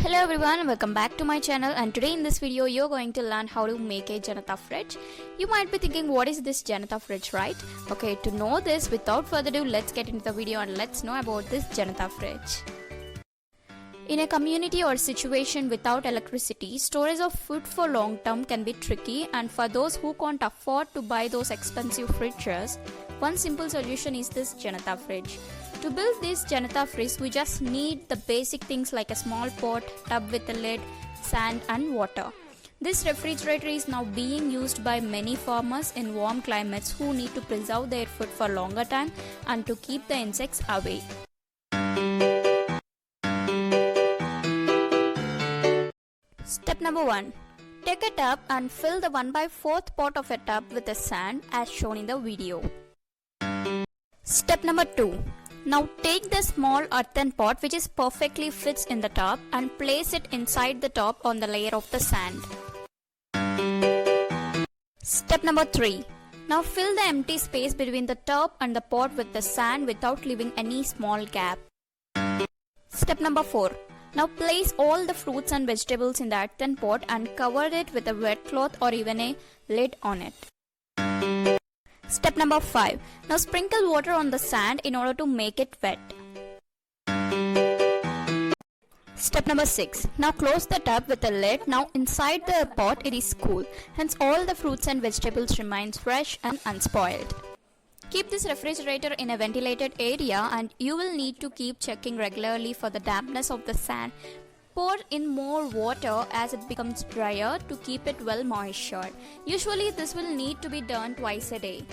Hello everyone, welcome back to my channel, and today in this video you're going to learn how to make a Janata fridge. You might be thinking, what is this Janata fridge, right? Okay, to know this, without further ado, let's get into the video and let's know about this Janata fridge. In a community or situation without electricity, storage of food for long term can be tricky, and for those who can't afford to buy those expensive fridges, one simple solution is this Janata fridge. To build this Janata fridge, we just need the basic things like a small pot, tub with a lid, sand and water. This refrigerator is now being used by many farmers in warm climates who need to preserve their food for longer time and to keep the insects away. Step number 1. Take a tub and fill the 1/4 pot of a tub with the sand as shown in the video. Step number 2. Now take the small earthen pot which is perfectly fits in the tub and place it inside the top on the layer of the sand. Step number 3. Now fill the empty space between the tub and the pot with the sand without leaving any small gap. Step number 4. Now place all the fruits and vegetables in the earthen pot and cover it with a wet cloth or even a lid on it. Step number 5. Now sprinkle water on the sand in order to make it wet. Step number 6. Now close the tub with a lid. Now inside the pot it is cool, hence all the fruits and vegetables remains fresh and unspoiled. Keep this refrigerator in a ventilated area and you will need to keep checking regularly for the dampness of the sand. Pour in more water as it becomes drier to keep it well moistured. Usually this will need to be done twice a day.